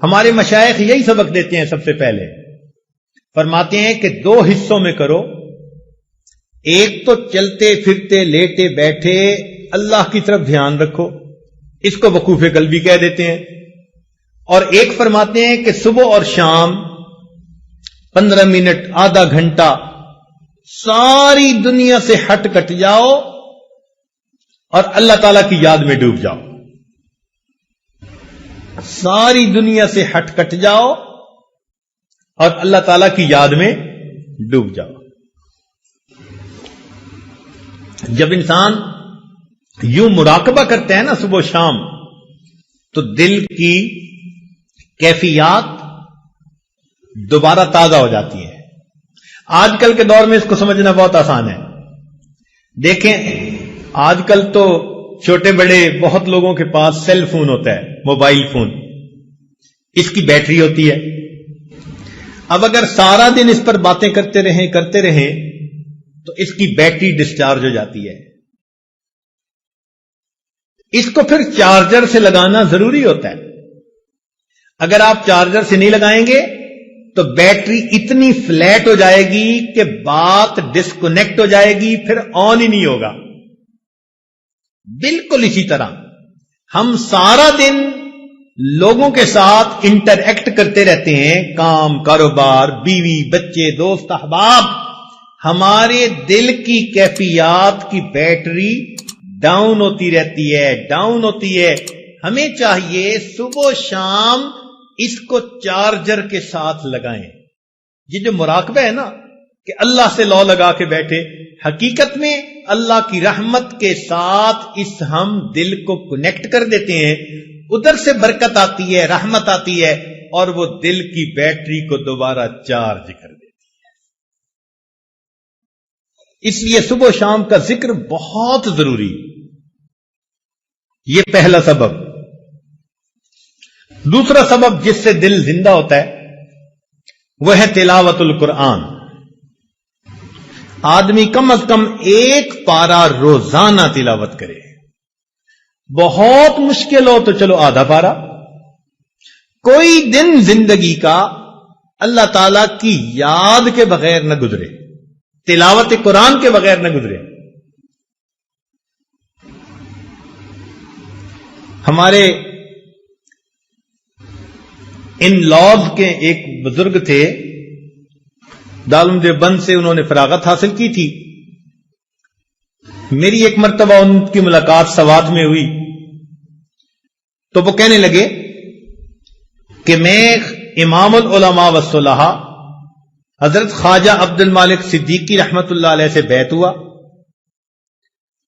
ہمارے مشائخ یہی سبق دیتے ہیں سب سے پہلے، فرماتے ہیں کہ 2 حصوں میں کرو، ایک تو چلتے پھرتے لیٹے بیٹھے اللہ کی طرف دھیان رکھو، اس کو وقوف قلبی کہہ دیتے ہیں، اور ایک فرماتے ہیں کہ صبح اور شام 15 منٹ آدھا گھنٹہ ساری دنیا سے ہٹ کٹ جاؤ اور اللہ تعالی کی یاد میں ڈوب جاؤ، ساری دنیا سے ہٹ کٹ جاؤ اور اللہ تعالی کی یاد میں ڈوب جاؤ۔ جب انسان یوں مراقبہ کرتا ہے نا صبح و شام، تو دل کی کیفیات دوبارہ تازہ ہو جاتی ہے۔ آج کل کے دور میں اس کو سمجھنا بہت آسان ہے۔ دیکھیں آج کل تو چھوٹے بڑے بہت لوگوں کے پاس سیل فون ہوتا ہے، موبائل فون، اس کی بیٹری ہوتی ہے۔ اب اگر سارا دن اس پر باتیں کرتے رہیں تو اس کی بیٹری ڈسچارج ہو جاتی ہے۔ اس کو پھر چارجر سے لگانا ضروری ہوتا ہے۔ اگر آپ چارجر سے نہیں لگائیں گے تو بیٹری اتنی فلیٹ ہو جائے گی کہ بات ڈسکنیکٹ ہو جائے گی، پھر آن ہی نہیں ہوگا۔ بالکل اسی طرح ہم سارا دن لوگوں کے ساتھ انٹریکٹ کرتے رہتے ہیں، کام، کاروبار، بیوی، بچے، دوست، احباب، ہمارے دل کی کیفیات کی بیٹری ڈاؤن ہوتی رہتی ہے۔ ہمیں چاہیے صبح و شام اس کو چارجر کے ساتھ لگائیں۔ یہ جو مراقبہ ہے نا کہ اللہ سے لو لگا کے بیٹھے، حقیقت میں اللہ کی رحمت کے ساتھ اس ہم دل کو کنیکٹ کر دیتے ہیں، ادھر سے برکت آتی ہے، رحمت آتی ہے، اور وہ دل کی بیٹری کو دوبارہ چارج کر دیتی ہے۔ اس لیے صبح و شام کا ذکر بہت ضروری، یہ پہلا سبب۔ دوسرا سبب جس سے دل زندہ ہوتا ہے وہ ہے تلاوت القرآن۔ آدمی کم از کم 1 پارہ روزانہ تلاوت کرے، بہت مشکل ہو تو چلو آدھا پارہ۔ کوئی دن زندگی کا اللہ تعالی کی یاد کے بغیر نہ گزرے، تلاوت قرآن کے بغیر نہ گزرے۔ ہمارے ان لاز کے ایک بزرگ تھے، دارالعلوم دیوبند سے انہوں نے فراغت حاصل کی تھی۔ میری ایک مرتبہ ان کی ملاقات سوات میں ہوئی تو وہ کہنے لگے کہ میں امام العلماء والصلحاء حضرت خواجہ عبد المالک صدیقی رحمت اللہ علیہ سے بیعت ہوا،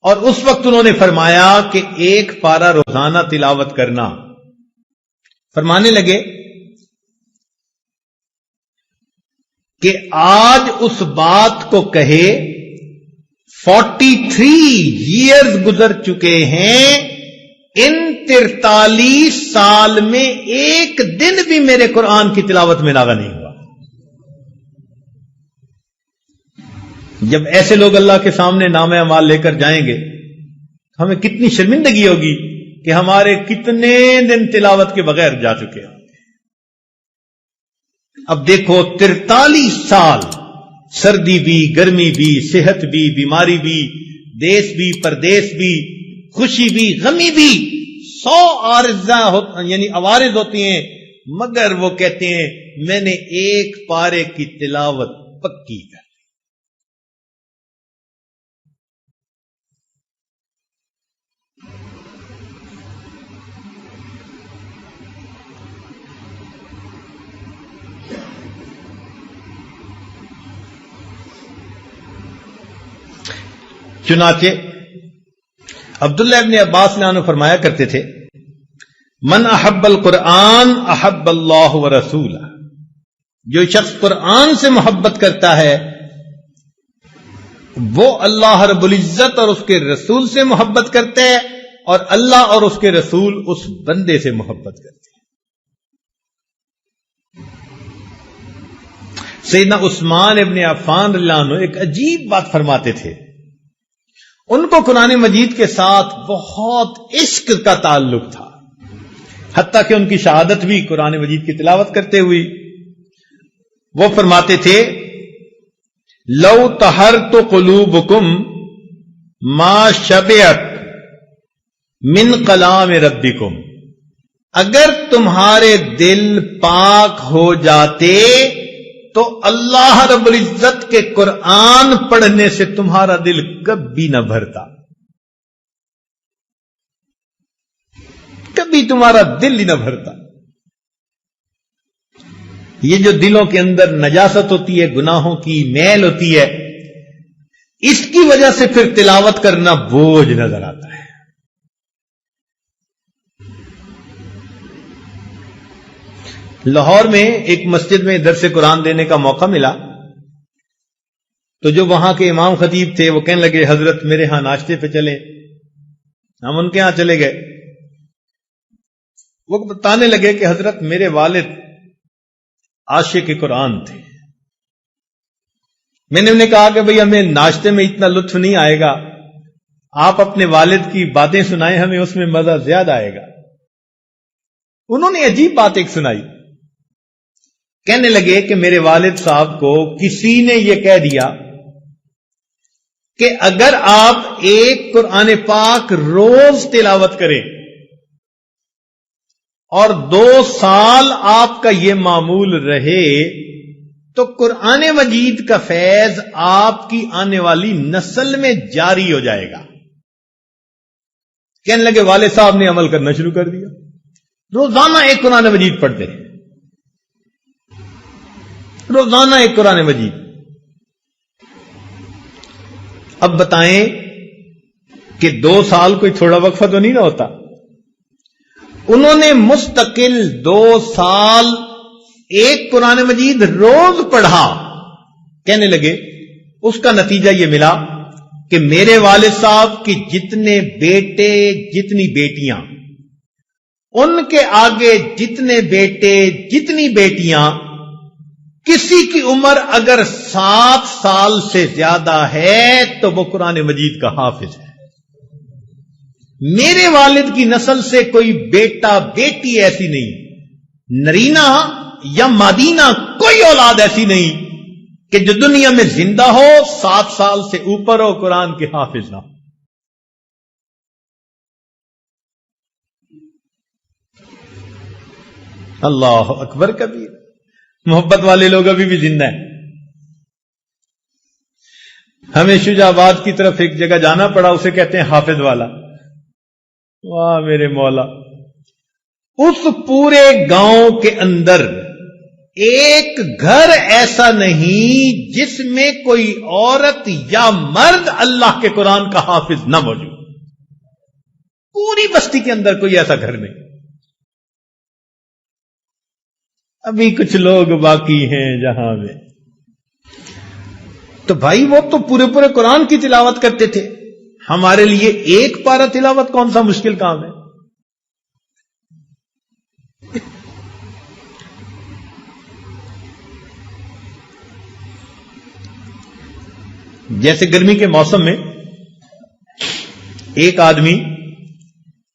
اور اس وقت انہوں نے فرمایا کہ 1 پارہ روزانہ تلاوت کرنا۔ فرمانے لگے کہ آج اس بات کو کہے 43 ایئرز گزر چکے ہیں، ان 43 سال میں ایک دن بھی میرے قرآن کی تلاوت میں ناغہ نہیں ہوا۔ جب ایسے لوگ اللہ کے سامنے نام اعمال لے کر جائیں گے ہمیں کتنی شرمندگی ہوگی کہ ہمارے کتنے دن تلاوت کے بغیر جا چکے ہیں۔ اب دیکھو 43 سال، سردی بھی، گرمی بھی، صحت بھی، بیماری بھی، دیس بھی، پردیس بھی، خوشی بھی، غمی بھی، 100 عوارض ہوتی ہیں، مگر وہ کہتے ہیں میں نے 1 پارے کی تلاوت پکی کر۔ چنانچہ عبداللہ ابن عباس نے عنہ فرمایا کرتے تھے، من احب القرآن احب اللہ ورسولہ، جو شخص قرآن سے محبت کرتا ہے وہ اللہ رب العزت اور اس کے رسول سے محبت کرتا ہے، اور اللہ اور اس کے رسول اس بندے سے محبت کرتے ہیں۔ سیدنا عثمان ابن عفان رضی اللہ عنہ ایک عجیب بات فرماتے تھے، ان کو قرآن مجید کے ساتھ بہت عشق کا تعلق تھا۔ حتیٰ کہ ان کی شہادت بھی قرآن مجید کی تلاوت کرتے ہوئی. وہ فرماتے تھے لو طہرت قلوبکم ما شبعت من کلام ربکم، اگر تمہارے دل پاک ہو جاتے تو اللہ رب العزت کے قرآن پڑھنے سے تمہارا دل کبھی نہ بھرتا، کبھی تمہارا دل ہی نہ بھرتا. یہ جو دلوں کے اندر نجاست ہوتی ہے، گناہوں کی میل ہوتی ہے، اس کی وجہ سے پھر تلاوت کرنا بوجھ نظر آتا ہے. لاہور میں ایک مسجد میں درس قرآن دینے کا موقع ملا تو جو وہاں کے امام خطیب تھے وہ کہنے لگے حضرت میرے ہاں ناشتے پہ چلیں. ہم ان کے ہاں چلے گئے. وہ بتانے لگے کہ حضرت میرے والد عاشق قرآن تھے. میں نے انہیں کہا کہ بھئی ہمیں ناشتے میں اتنا لطف نہیں آئے گا، آپ اپنے والد کی باتیں سنائیں، ہمیں اس میں مزہ زیادہ آئے گا. انہوں نے عجیب بات ایک سنائی. کہنے لگے کہ میرے والد صاحب کو کسی نے یہ کہہ دیا کہ اگر آپ ایک قرآن پاک روز تلاوت کریں اور 2 سال آپ کا یہ معمول رہے تو قرآن مجید کا فیض آپ کی آنے والی نسل میں جاری ہو جائے گا. کہنے لگے والد صاحب نے عمل کرنا شروع کر دیا، روزانہ ایک قرآن مجید پڑھتے ہیں، روزانہ ایک قرآن مجید. اب بتائیں کہ 2 سال کوئی تھوڑا وقفہ تو نہیں نہ ہوتا. انہوں نے مستقل 2 سال ایک قرآن مجید روز پڑھا. کہنے لگے اس کا نتیجہ یہ ملا کہ میرے والد صاحب کی جتنے بیٹے جتنی بیٹیاں، ان کے آگے جتنے بیٹے جتنی بیٹیاں، کسی کی عمر اگر 7 سال سے زیادہ ہے تو وہ قرآن مجید کا حافظ ہے. میرے والد کی نسل سے کوئی بیٹا بیٹی ایسی نہیں، نرینا یا مادینہ کوئی اولاد ایسی نہیں کہ جو دنیا میں زندہ ہو 7 سال سے اوپر ہو قرآن کے حافظ نہ ہو. اللہ اکبر کبیر. محبت والے لوگ ابھی بھی زندہ ہیں. ہمیں شجاع آباد کی طرف ایک جگہ جانا پڑا، اسے کہتے ہیں حافظ والا. واہ میرے مولا، اس پورے گاؤں کے اندر ایک گھر ایسا نہیں جس میں کوئی عورت یا مرد اللہ کے قرآن کا حافظ نہ موجود. پوری بستی کے اندر کوئی ایسا گھر نہیں. ابھی کچھ لوگ باقی ہیں جہاں میں. تو بھائی وہ تو پورے پورے قرآن کی تلاوت کرتے تھے. ہمارے لیے ایک پارہ تلاوت کون سا مشکل کام ہے؟ جیسے گرمی کے موسم میں ایک آدمی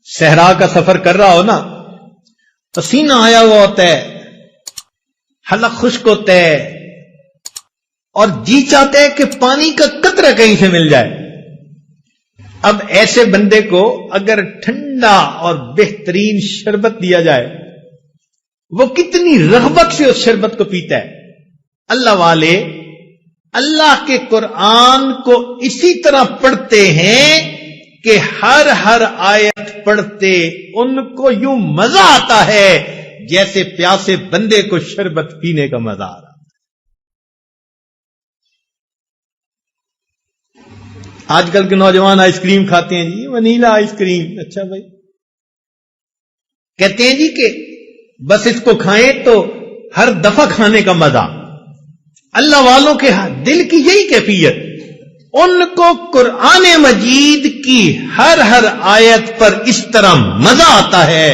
صحرا کا سفر کر رہا ہو نا، پسینہ آیا ہوا ہوتا ہے، حلق خشک ہوتا ہے اور جی چاہتا ہے کہ پانی کا قطرہ کہیں سے مل جائے. اب ایسے بندے کو اگر ٹھنڈا اور بہترین شربت دیا جائے وہ کتنی رغبت سے اس شربت کو پیتا ہے. اللہ والے اللہ کے قرآن کو اسی طرح پڑھتے ہیں کہ ہر آیت پڑھتے ان کو یوں مزہ آتا ہے جیسے پیاسے بندے کو شربت پینے کا مزہ آ رہا. آج کل کے نوجوان آئس کریم کھاتے ہیں جی، ونیلا آئس کریم. اچھا بھائی، کہتے ہیں جی کہ بس اس کو کھائیں تو ہر دفعہ کھانے کا مزہ. اللہ والوں کے دل کی یہی کیفیت. ان کو قرآن مجید کی ہر آیت پر اس طرح مزہ آتا ہے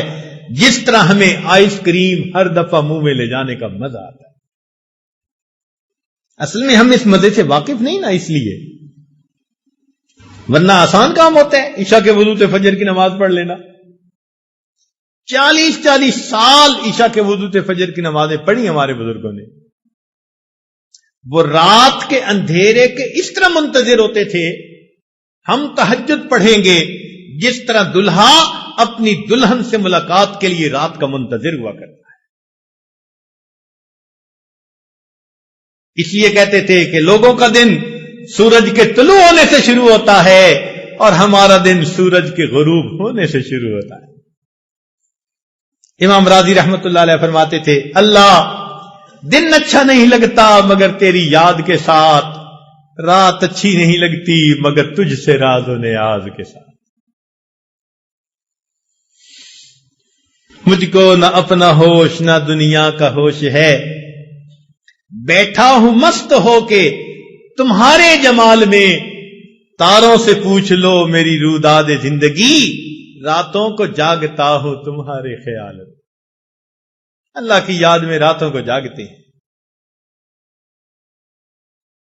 جس طرح ہمیں آئس کریم ہر دفعہ منہ میں لے جانے کا مزہ آتا ہے. اصل میں ہم اس مزے سے واقف نہیں نا، اس لیے، ورنہ آسان کام ہوتا ہے عشاء کے وضو سے فجر کی نماز پڑھ لینا. 40 سال عشاء کے وضو سے فجر کی نمازیں پڑھی ہمارے بزرگوں نے. وہ رات کے اندھیرے کے اس طرح منتظر ہوتے تھے ہم تہجد پڑھیں گے جس طرح دلہا اپنی دلہن سے ملاقات کے لیے رات کا منتظر ہوا کرتا ہے. اس لیے کہتے تھے کہ لوگوں کا دن سورج کے طلوع ہونے سے شروع ہوتا ہے اور ہمارا دن سورج کے غروب ہونے سے شروع ہوتا ہے. امام راضی رحمت اللہ علیہ فرماتے تھے اللہ دن اچھا نہیں لگتا مگر تیری یاد کے ساتھ، رات اچھی نہیں لگتی مگر تجھ سے راز و نیاز کے ساتھ. مجھ کو نہ اپنا ہوش نہ دنیا کا ہوش ہے، بیٹھا ہوں مست ہو کے تمہارے جمال میں، تاروں سے پوچھ لو میری روداد زندگی، راتوں کو جاگتا ہوں تمہارے خیال میں. اللہ کی یاد میں راتوں کو جاگتے ہیں.